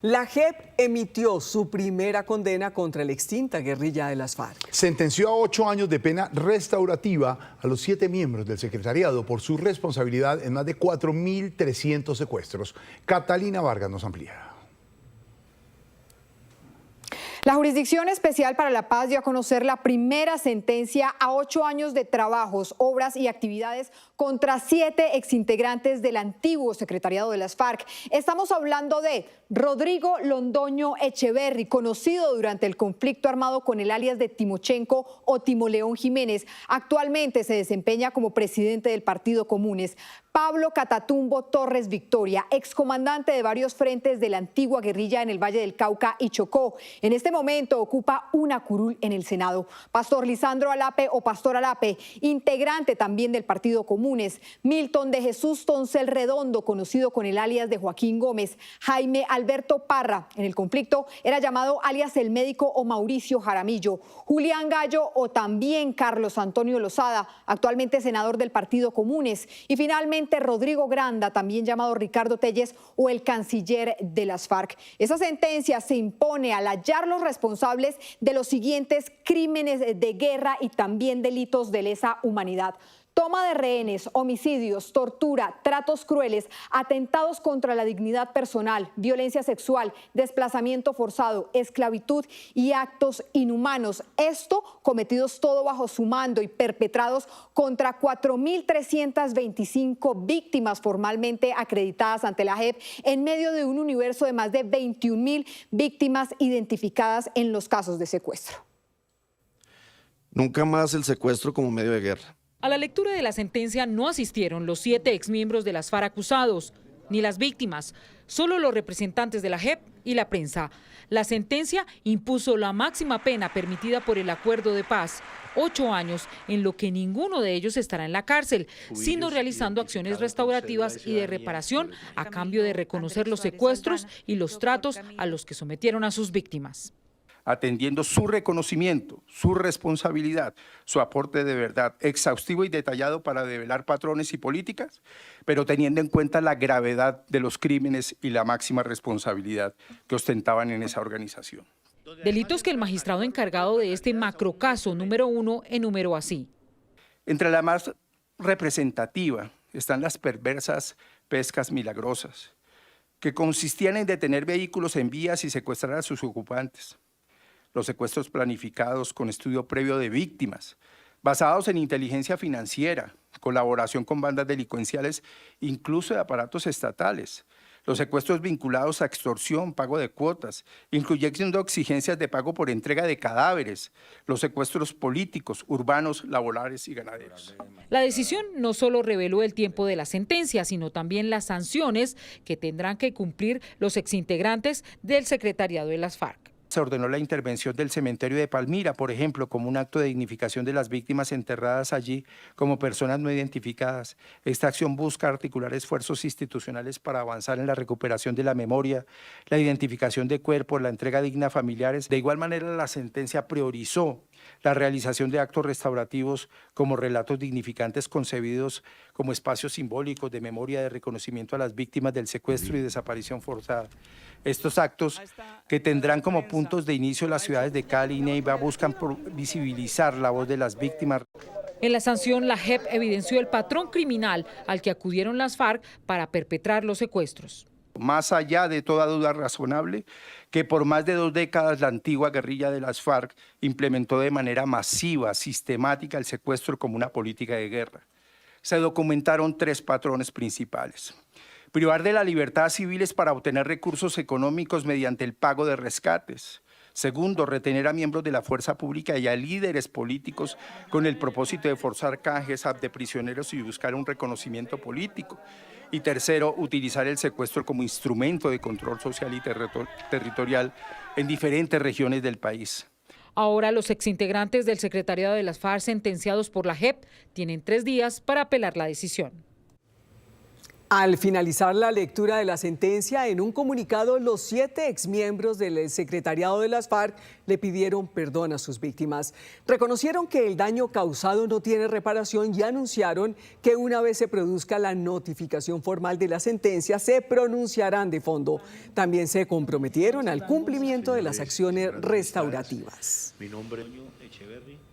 La JEP emitió su primera condena contra la extinta guerrilla de las FARC. Sentenció a 8 años de pena restaurativa a los 7 miembros del secretariado por su responsabilidad en más de 4.300 secuestros. Catalina Vargas nos amplía. La Jurisdicción Especial para la Paz dio a conocer la primera sentencia a 8 años de trabajos, obras y actividades contra 7 exintegrantes del antiguo secretariado de las FARC. Estamos hablando de Rodrigo Londoño Echeverry, conocido durante el conflicto armado con el alias de Timochenko o Timoleón Jiménez. Actualmente se desempeña como presidente del Partido Comunes. Pablo Catatumbo Torres Victoria, excomandante de varios frentes de la antigua guerrilla en el Valle del Cauca y Chocó. En este momento ocupa una curul en el Senado. Pastor Lisandro Alape o Pastor Alape, integrante también del Partido Comunes. Milton de Jesús Toncel Redondo, conocido con el alias de Joaquín Gómez. Jaime Alberto Parra, en el conflicto era llamado alias el médico o Mauricio Jaramillo. Julián Gallo o también Carlos Antonio Lozada, actualmente senador del Partido Comunes. Y finalmente Rodrigo Granda, también llamado Ricardo Telles o el canciller de las FARC. Esa sentencia se impone al hallar los responsables de los siguientes crímenes de guerra y también delitos de lesa humanidad: toma de rehenes, homicidios, tortura, tratos crueles, atentados contra la dignidad personal, violencia sexual, desplazamiento forzado, esclavitud y actos inhumanos. Esto cometidos todo bajo su mando y perpetrados contra 4.325 víctimas formalmente acreditadas ante la JEP en medio de un universo de más de 21.000 víctimas identificadas en los casos de secuestro. Nunca más el secuestro como medio de guerra. A la lectura de la sentencia no asistieron los 7 exmiembros de las FARC acusados, ni las víctimas, solo los representantes de la JEP y la prensa. La sentencia impuso la máxima pena permitida por el acuerdo de paz, 8 años, en lo que ninguno de ellos estará en la cárcel, sino realizando acciones restaurativas y de reparación a cambio de reconocer los secuestros y los tratos a los que sometieron a sus víctimas. Atendiendo su reconocimiento, su responsabilidad, su aporte de verdad exhaustivo y detallado para develar patrones y políticas, pero teniendo en cuenta la gravedad de los crímenes y la máxima responsabilidad que ostentaban en esa organización. Delitos que el magistrado encargado de este macrocaso número 1 enumeró así. Entre la más representativa están las perversas pescas milagrosas, que consistían en detener vehículos en vías y secuestrar a sus ocupantes. Los secuestros planificados con estudio previo de víctimas, basados en inteligencia financiera, colaboración con bandas delincuenciales, incluso de aparatos estatales. Los secuestros vinculados a extorsión, pago de cuotas, incluyendo exigencias de pago por entrega de cadáveres. Los secuestros políticos, urbanos, laborales y ganaderos. La decisión no solo reveló el tiempo de la sentencia, sino también las sanciones que tendrán que cumplir los exintegrantes del secretariado de las FARC. Se ordenó la intervención del cementerio de Palmira, por ejemplo, como un acto de dignificación de las víctimas enterradas allí como personas no identificadas. Esta acción busca articular esfuerzos institucionales para avanzar en la recuperación de la memoria, la identificación de cuerpos, la entrega digna a familiares. De igual manera, la sentencia priorizó la realización de actos restaurativos como relatos dignificantes concebidos como espacios simbólicos de memoria, de reconocimiento a las víctimas del secuestro y desaparición forzada. Estos actos, que tendrán como puntos de inicio las ciudades de Cali y Neiva, buscan visibilizar la voz de las víctimas. En la sanción, la JEP evidenció el patrón criminal al que acudieron las FARC para perpetrar los secuestros. Más allá de toda duda razonable, que por más de 2 décadas la antigua guerrilla de las FARC implementó de manera masiva, sistemática, el secuestro como una política de guerra. Se documentaron 3 patrones principales: privar de la libertad a civiles para obtener recursos económicos mediante el pago de rescates. Segundo, retener a miembros de la fuerza pública y a líderes políticos con el propósito de forzar canjes de prisioneros y buscar un reconocimiento político. Y tercero, utilizar el secuestro como instrumento de control social y territorial en diferentes regiones del país. Ahora los exintegrantes del secretariado de las FARC sentenciados por la JEP tienen 3 días para apelar la decisión. Al finalizar la lectura de la sentencia, en un comunicado, los 7 exmiembros del secretariado de las FARC le pidieron perdón a sus víctimas. Reconocieron que el daño causado no tiene reparación y anunciaron que una vez se produzca la notificación formal de la sentencia, se pronunciarán de fondo. También se comprometieron al cumplimiento de las acciones restaurativas.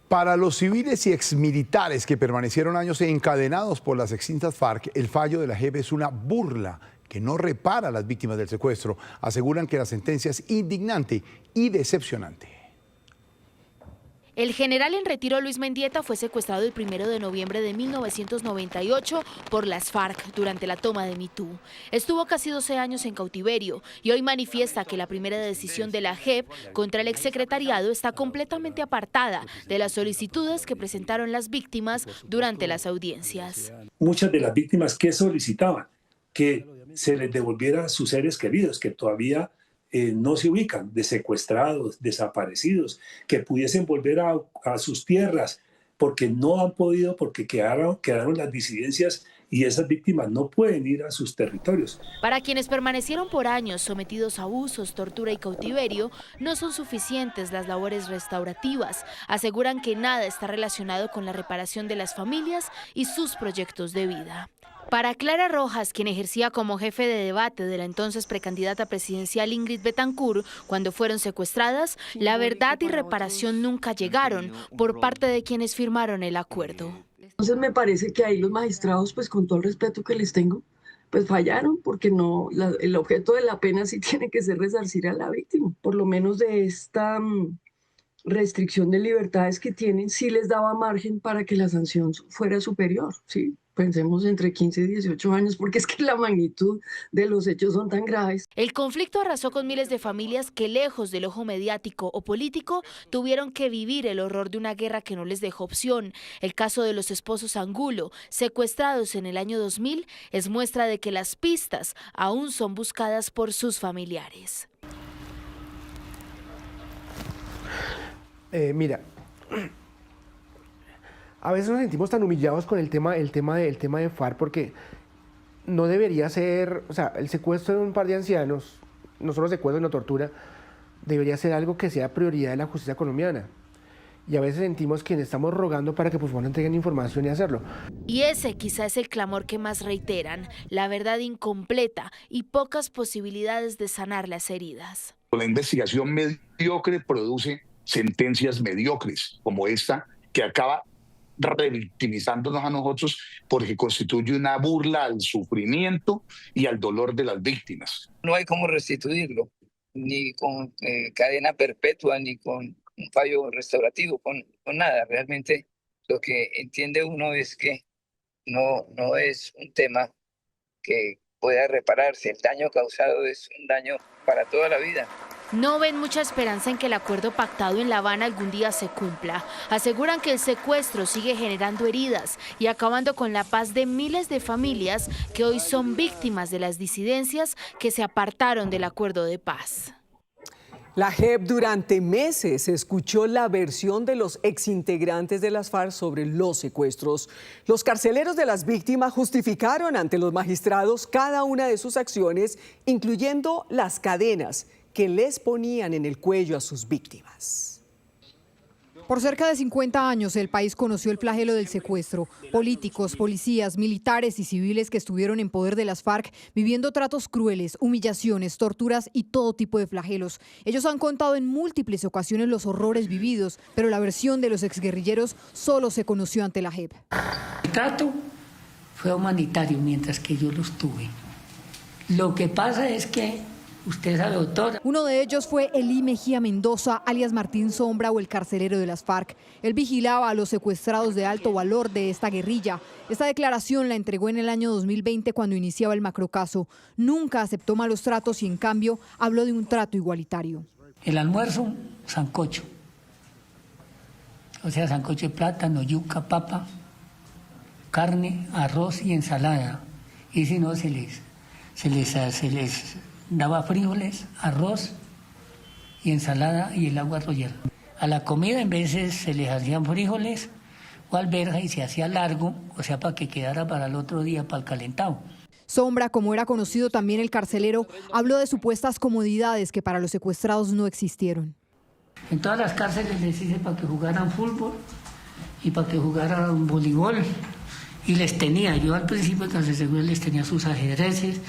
Para los civiles y exmilitares que permanecieron años encadenados por las extintas FARC, el fallo de la JEP es una burla que no repara a las víctimas del secuestro. Aseguran que la sentencia es indignante y decepcionante. El general en retiro Luis Mendieta fue secuestrado el 1 de noviembre de 1998 por las FARC durante la toma de Mitú. Estuvo casi 12 años en cautiverio y hoy manifiesta que la primera decisión de la JEP contra el exsecretariado está completamente apartada de las solicitudes que presentaron las víctimas durante las audiencias. Muchas de las víctimas que solicitaban que se les devolviera a sus seres queridos, que todavía no se ubican, de secuestrados, desaparecidos, que pudiesen volver a sus tierras, porque no han podido, porque quedaron las disidencias y esas víctimas no pueden ir a sus territorios. Para quienes permanecieron por años sometidos a abusos, tortura y cautiverio, no son suficientes las labores restaurativas. Aseguran que nada está relacionado con la reparación de las familias y sus proyectos de vida. Para Clara Rojas, quien ejercía como jefe de debate de la entonces precandidata presidencial Ingrid Betancourt, cuando fueron secuestradas, la verdad y reparación nunca llegaron por parte de quienes firmaron el acuerdo. Entonces me parece que ahí los magistrados, pues con todo el respeto que les tengo, pues fallaron, porque no, el objeto de la pena sí tiene que ser resarcir a la víctima. Por lo menos de esta restricción de libertades que tienen, sí les daba margen para que la sanción fuera superior, ¿sí? Pensemos entre 15 y 18 años, porque es que la magnitud de los hechos son tan graves. El conflicto arrasó con miles de familias que, lejos del ojo mediático o político, tuvieron que vivir el horror de una guerra que no les dejó opción. El caso de los esposos Angulo, secuestrados en el año 2000, es muestra de que las pistas aún son buscadas por sus familiares. Mira, a veces nos sentimos tan humillados con el tema de FARC, porque no debería ser, o sea, el secuestro de un par de ancianos, no solo secuestro, sino tortura, debería ser algo que sea prioridad de la justicia colombiana. Y a veces sentimos que estamos rogando para que por favor entreguen información y hacerlo. Y ese quizá es el clamor que más reiteran, la verdad incompleta y pocas posibilidades de sanar las heridas. La investigación mediocre produce sentencias mediocres, como esta, que acaba revictimizándonos a nosotros porque constituye una burla al sufrimiento y al dolor de las víctimas. No hay cómo restituirlo, ni con cadena perpetua, ni con un fallo restaurativo, con nada. Realmente lo que entiende uno es que no es un tema que pueda repararse. El daño causado es un daño para toda la vida. No ven mucha esperanza en que el acuerdo pactado en La Habana algún día se cumpla. Aseguran que el secuestro sigue generando heridas y acabando con la paz de miles de familias que hoy son víctimas de las disidencias que se apartaron del acuerdo de paz. La JEP durante meses escuchó la versión de los exintegrantes de las FARC sobre los secuestros. Los carceleros de las víctimas justificaron ante los magistrados cada una de sus acciones, incluyendo las cadenas que les ponían en el cuello a sus víctimas. Por cerca de 50 años el país conoció el flagelo del secuestro. Políticos, policías, militares y civiles que estuvieron en poder de las FARC viviendo tratos crueles, humillaciones, torturas y todo tipo de flagelos. Ellos han contado en múltiples ocasiones los horrores vividos, pero la versión de los exguerrilleros solo se conoció ante la JEP. El trato fue humanitario mientras que yo los tuve. Lo que pasa es que usted sabe, doctora. Uno de ellos fue Elí Mejía Mendoza, alias Martín Sombra, o el carcelero de las FARC. Él vigilaba a los secuestrados de alto valor de esta guerrilla. Esta declaración la entregó en el año 2020 cuando iniciaba el macrocaso. Nunca aceptó malos tratos y en cambio habló de un trato igualitario. El almuerzo, sancocho. O sea, sancocho de plátano, yuca, papa, carne, arroz y ensalada. Y si no, se les daba frijoles, arroz y ensalada y el agua arroyera. A la comida en veces se les hacían frijoles o alberja y se hacía largo, o sea, para que quedara para el otro día, para el calentado. Sombra, como era conocido también el carcelero, habló de supuestas comodidades que para los secuestrados no existieron. En todas las cárceles les hice para que jugaran fútbol y para que jugaran voleibol. Y les tenía, yo al principio de cárcel seguro les tenía sus ajedrezes,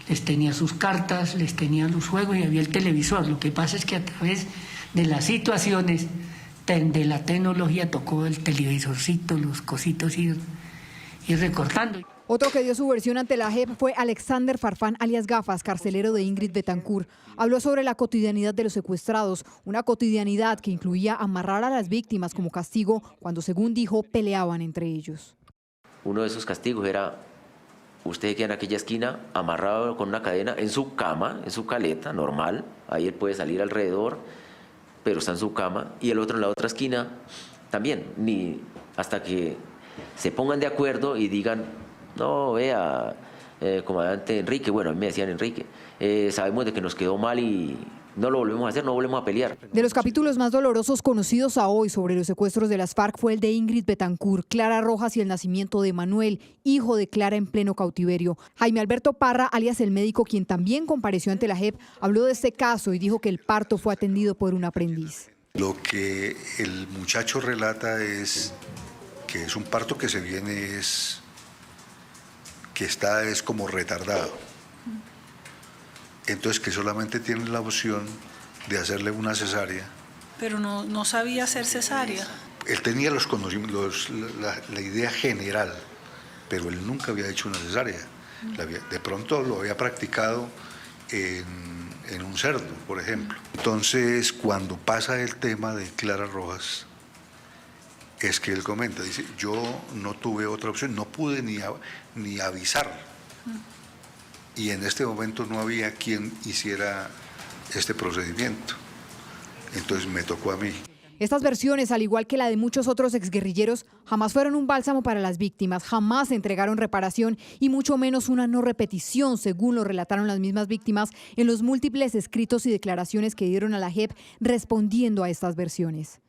les tenía sus cartas, les tenía los juegos y había el televisor. Lo que pasa es que a través de las situaciones de la tecnología tocó el televisorcito, los cositos ir recortando. Otro que dio su versión ante la JEP fue Alexander Farfán, alias Gafas, carcelero de Ingrid Betancourt. Habló sobre la cotidianidad de los secuestrados, una cotidianidad que incluía amarrar a las víctimas como castigo cuando, según dijo, peleaban entre ellos. Uno de esos castigos era, usted queda en aquella esquina amarrado con una cadena en su cama, en su caleta normal, ahí él puede salir alrededor, pero está en su cama, y el otro en la otra esquina también, ni hasta que se pongan de acuerdo y digan, no, vea, comandante Enrique, bueno, a mí me decían Enrique, sabemos de que nos quedó mal y no lo volvemos a hacer, no volvemos a pelear. De los capítulos más dolorosos conocidos a hoy sobre los secuestros de las FARC fue el de Ingrid Betancourt, Clara Rojas y el nacimiento de Manuel, hijo de Clara en pleno cautiverio. Jaime Alberto Parra, alias el médico, quien también compareció ante la JEP, habló de este caso y dijo que el parto fue atendido por un aprendiz. Lo que el muchacho relata es que es un parto que se viene que está como retardado. Entonces que solamente tiene la opción de hacerle una cesárea. Pero no sabía hacer cesárea. Él tenía los conocimientos, la idea general, pero él nunca había hecho una cesárea. De pronto lo había practicado en un cerdo, por ejemplo. Entonces, cuando pasa el tema de Clara Rojas, es que él comenta, dice, yo no tuve otra opción, no pude ni avisar. Y en este momento no había quien hiciera este procedimiento. Entonces me tocó a mí. Estas versiones, al igual que la de muchos otros exguerrilleros, jamás fueron un bálsamo para las víctimas, jamás entregaron reparación y mucho menos una no repetición, según lo relataron las mismas víctimas en los múltiples escritos y declaraciones que dieron a la JEP respondiendo a estas versiones.